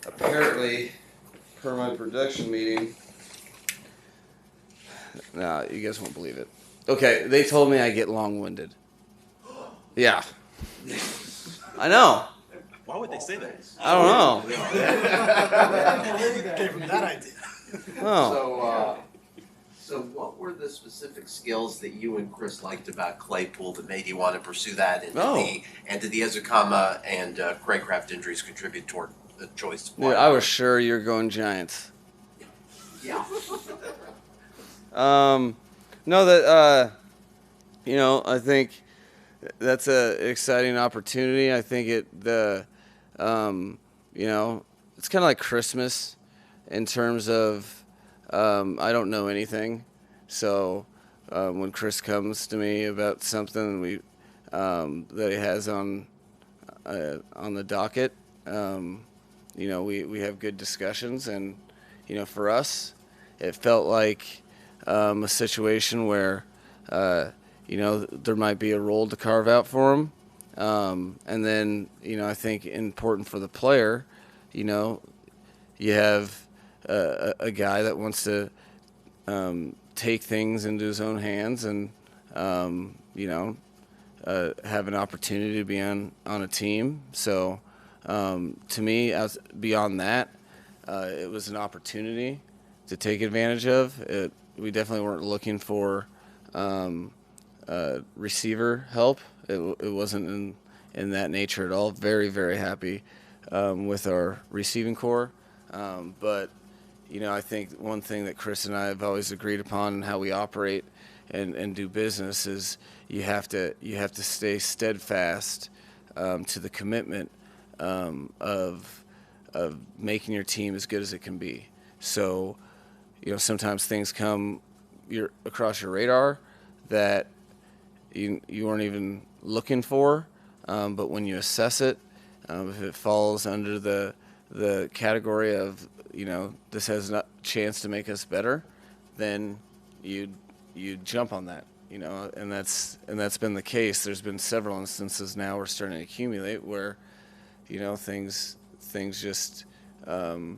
apparently, per my production meeting, nah, you guys won't believe it. Okay, they told me I get long-winded. Yeah. I know. Why would they say that? I don't know. Gave him that idea. Oh. So what were the specific skills that you and Chris liked about Claypool that made you want to pursue that? And did the Ezekama and Craycraft injuries contribute toward the choice to play? Dude, I was sure you were going Giants. Yeah. No, that I think that's an exciting opportunity. I think it's kind of like Christmas in terms of I don't know anything, so when Chris comes to me about something that he has on the docket, we have good discussions, and for us, it felt like a situation where there might be a role to carve out for him, and then I think important for the player, you have a guy that wants to take things into his own hands and have an opportunity to be on a team. So to me, beyond that, it was an opportunity to take advantage of. We definitely weren't looking for receiver help. It wasn't in that nature at all. Very, very happy with our receiving core. But I think one thing that Chris and I have always agreed upon and how we operate and do business is you have to stay steadfast to the commitment of making your team as good as it can be. So, sometimes things come across your radar that you weren't even looking for, but when you assess it, if it falls under the category of this has a chance to make us better, then you jump on that, and that's been the case. There's been several instances now we're starting to accumulate where things just when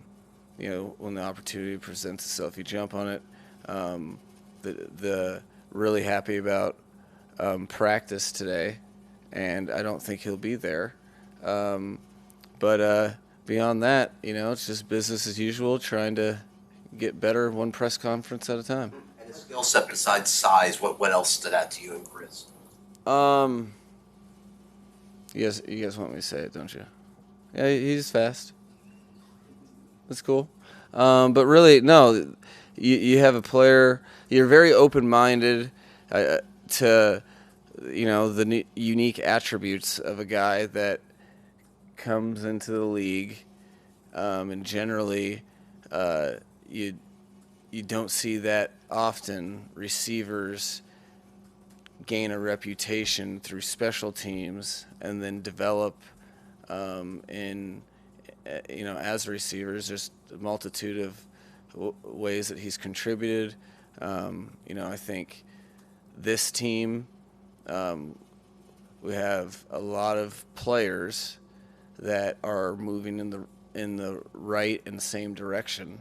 the opportunity presents itself, you jump on it. The really happy about practice today, and I don't think he'll be there, but beyond that, it's just business as usual, trying to get better one press conference at a time. And his skill set besides size, what else stood out to you and Chris? You guys want me to say it, don't you? Yeah, he's fast. That's cool. But really, no, you have a player, you're very open-minded to, the unique attributes of a guy that comes into the league, and generally you don't see that often. Receivers gain a reputation through special teams and then develop as receivers. There's a multitude of ways that he's contributed. I think this team, we have a lot of players that are moving in the right and same direction,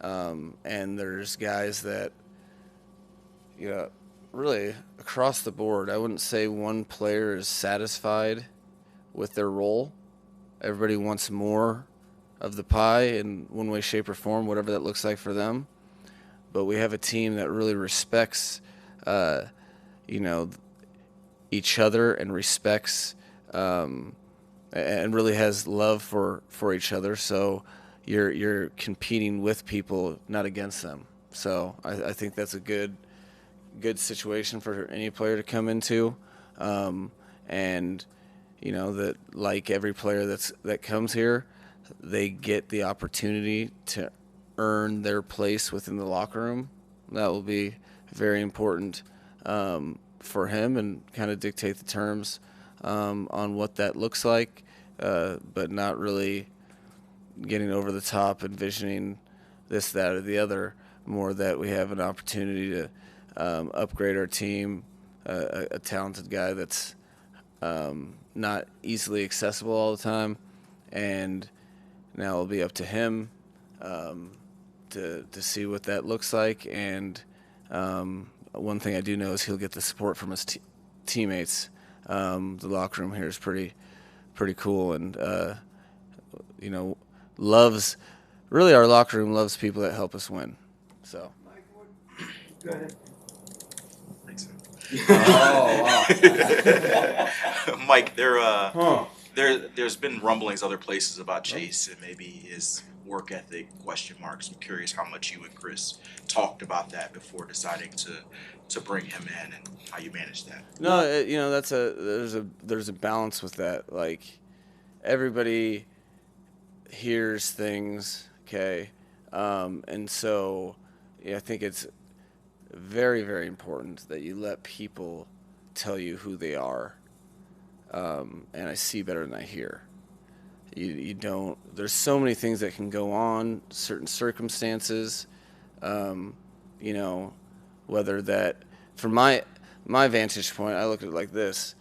and there's guys that really across the board. I wouldn't say one player is satisfied with their role. Everybody wants more of the pie in one way, shape, or form, whatever that looks like for them. But we have a team that really respects each other and respects and really has love for each other. So you're competing with people, not against them. So I think that's a good situation for any player to come into, and that, like every player that comes here, they get the opportunity to earn their place within the locker room. That will be very important for him, and kind of dictate the terms on what that looks like, but not really getting over the top, envisioning this, that, or the other. More that we have an opportunity to upgrade our team, a talented guy that's not easily accessible all the time, and now it'll be up to him to see what that looks like. And one thing I do know is he'll get the support from his teammates. The locker room here is pretty cool, and loves, really, our locker room loves people that help us win. So. Go ahead. Thanks. Oh, wow. Mike, there's been rumblings other places about Chase and maybe his work ethic, question marks. I'm curious how much you and Chris talked about that before deciding to bring him in, and how you managed that. No, there's a balance with that. Like, everybody hears things, okay, and so I think it's very, very important that you let people tell you who they are. And I see better than I hear. You don't. There's so many things that can go on, certain circumstances. Whether that, from my vantage point, I look at it like this: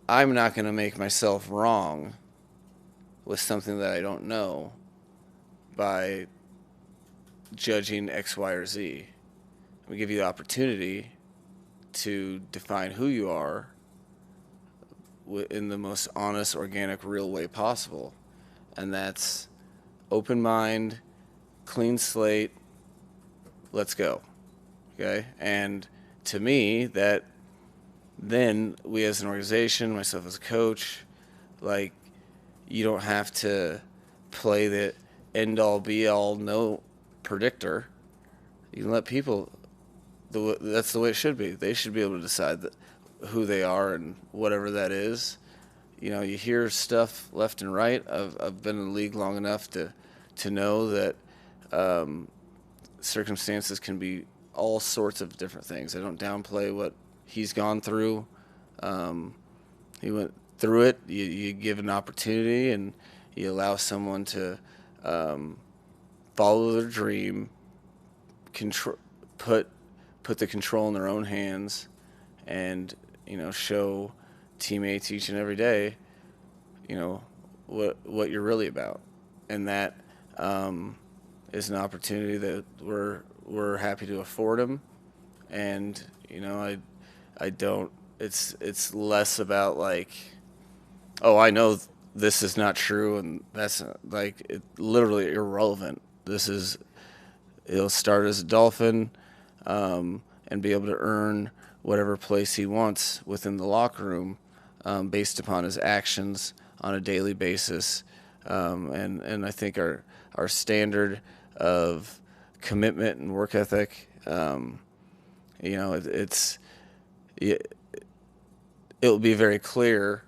I'm not going to make myself wrong with something that I don't know by judging X, Y, or Z. We give you the opportunity to define who you are in the most honest, organic, real way possible. And that's open mind, clean slate, let's go. Okay? And to me, that then we as an organization, myself as a coach, like, you don't have to play the end-all, be-all, no predictor. You can let people, that's the way it should be. They should be able to decide who they are and whatever that is. You hear stuff left and right. I've been in the league long enough to know that circumstances can be all sorts of different things. I don't downplay what he's gone through. He went through it. You give an opportunity, and you allow someone to follow their dream, put the control in their own hands, and show teammates each and every day what you're really about. And that is an opportunity that we're happy to afford him. And I don't, it's less about like, oh, I know this is not true, and that's like literally irrelevant. He'll start as a Dolphin and be able to earn whatever place he wants within the locker room based upon his actions on a daily basis. And I think our standard of commitment and work ethic, it'll be very clear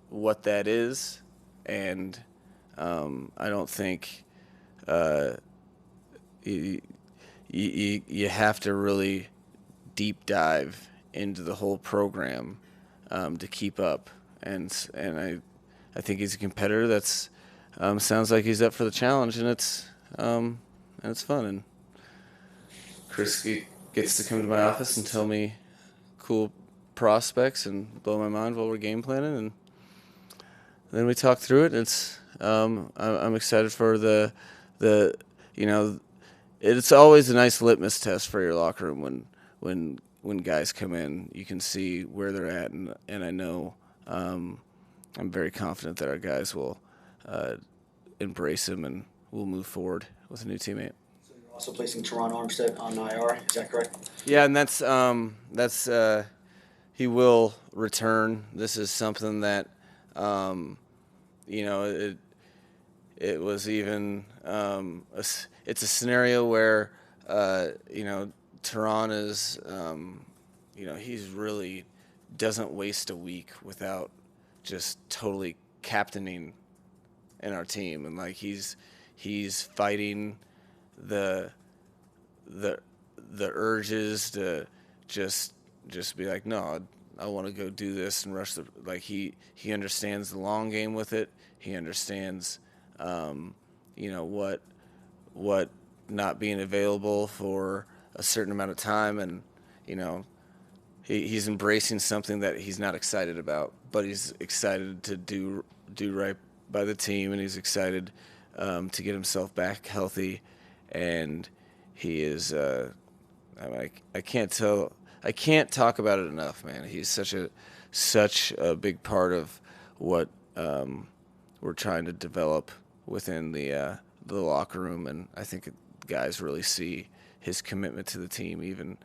what that is. And I don't think you have to really deep dive into the whole program to keep up. And I think he's a competitor that's sounds like he's up for the challenge, and it's fun. And Chris gets to come to my office and tell me cool prospects and blow my mind while we're game planning, and then we talk through it. It's I'm excited for the it's always a nice litmus test for your locker room when guys come in. You can see where they're at, and I know I'm very confident that our guys will embrace him and we'll move forward with a new teammate. So you're also placing Teron Armstead on IR, is that correct? Yeah, and that's he will return. This is something that it was even it's a scenario where Teron is he's really doesn't waste a week without just totally captaining in our team, and like he's fighting the urges to just be like, no, I want to go do this and rush he understands the long game with it. He understands what not being available for a certain amount of time, and he's embracing something that he's not excited about, but he's excited to do right by the team, and he's excited to get himself back healthy. And he is. I can't talk about it enough, man. He's such a big part of what we're trying to develop within the locker room, and I think guys really see his commitment to the team, even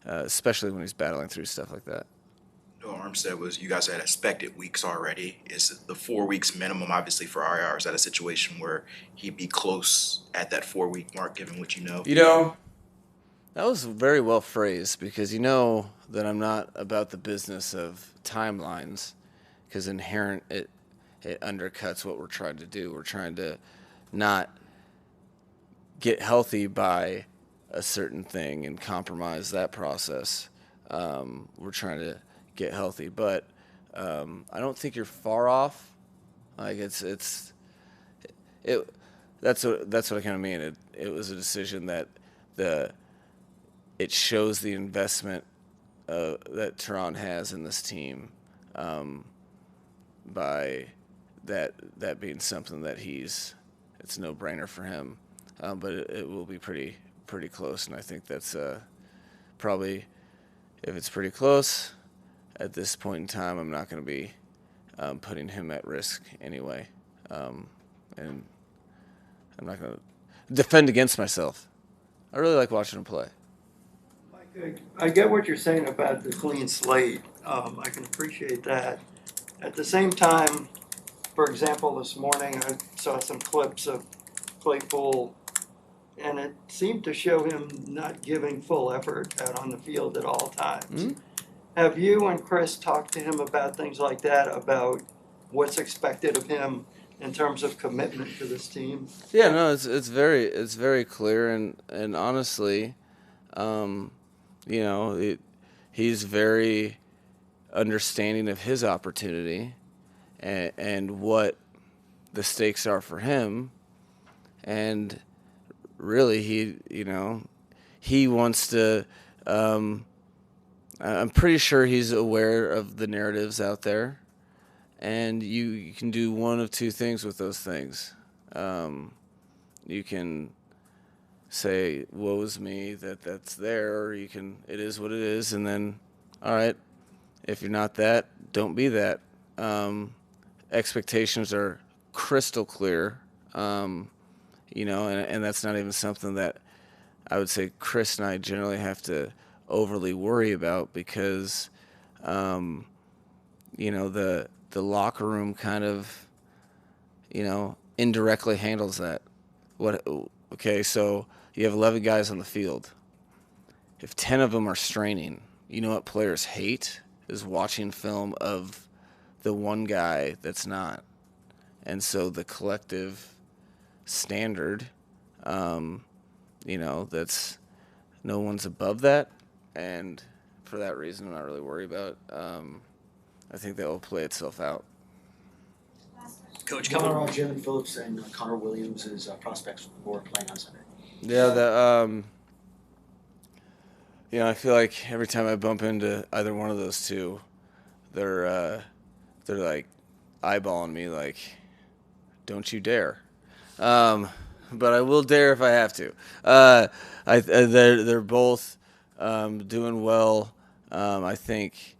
especially when he's battling through stuff like that. Armstead you guys had expected weeks already. Is the 4 weeks minimum, obviously, for IR? Is that a situation where he'd be close at that 4 week mark, given what you know? That was very well phrased, because you know that I'm not about the business of timelines, because inherent it undercuts what we're trying to do. We're trying to not get healthy by a certain thing and compromise that process. We're trying to get healthy, but I don't think you're far off. Like that's what I kind of mean. It was a decision that it shows the investment that Teron has in this team, by that being something that it's a no-brainer for him, but it will be pretty close, and I think that's probably, if it's pretty close at this point in time, I'm not going to be putting him at risk anyway, and I'm not going to defend against myself. I really like watching him play. I get what you're saying about the clean slate. I can appreciate that. At the same time, for example, this morning I saw some clips of Claypool, and it seemed to show him not giving full effort out on the field at all times. Mm-hmm. Have you and Chris talked to him about things like that, about what's expected of him in terms of commitment to this team? Yeah, no, it's very clear, and honestly, he's very understanding of his opportunity and what the stakes are for him, and really he wants to. I'm pretty sure he's aware of the narratives out there, and you can do one of two things with those things. You can say, woe's me that's there, or it is what it is, and then, all right, if you're not that, don't be that. Expectations are crystal clear, and that's not even something that I would say Chris and I generally have to overly worry about, because, the locker room kind of, indirectly handles that. Okay, so you have 11 guys on the field. If 10 of them are straining, you know what players hate is watching film of the one guy that's not. And so the collective standard, that's no one's above that. And for that reason, I'm not really worried about it. I think that will play itself out. Coach, Connor, Jalen Phillips and Connor Williams is prospects for playing on Sunday. Yeah, I feel like every time I bump into either one of those two, they're like eyeballing me, like, don't you dare. But I will dare if I have to. They're both doing well. I think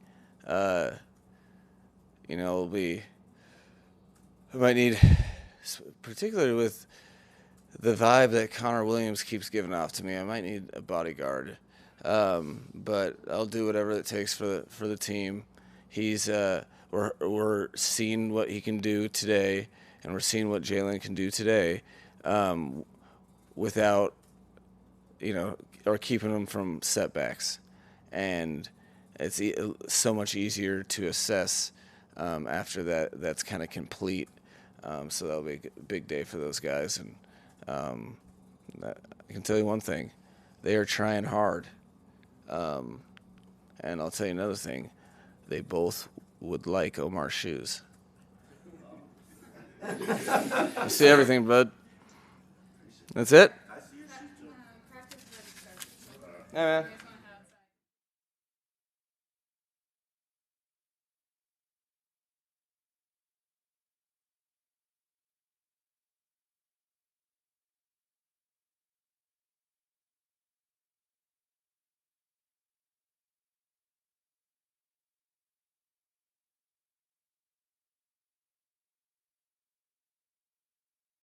we might need, particularly with the vibe that Connor Williams keeps giving off to me, I might need a bodyguard. But I'll do whatever it takes for the team. He's we're seeing what he can do today, and we're seeing what Jalen can do today, without or keeping him from setbacks, and it's so much easier to assess after that's kind of complete. So that'll be a big day for those guys, and I can tell you one thing: they are trying hard. And I'll tell you another thing: they both would like Omar's shoes. You see everything, bud. That's it. Hey, man.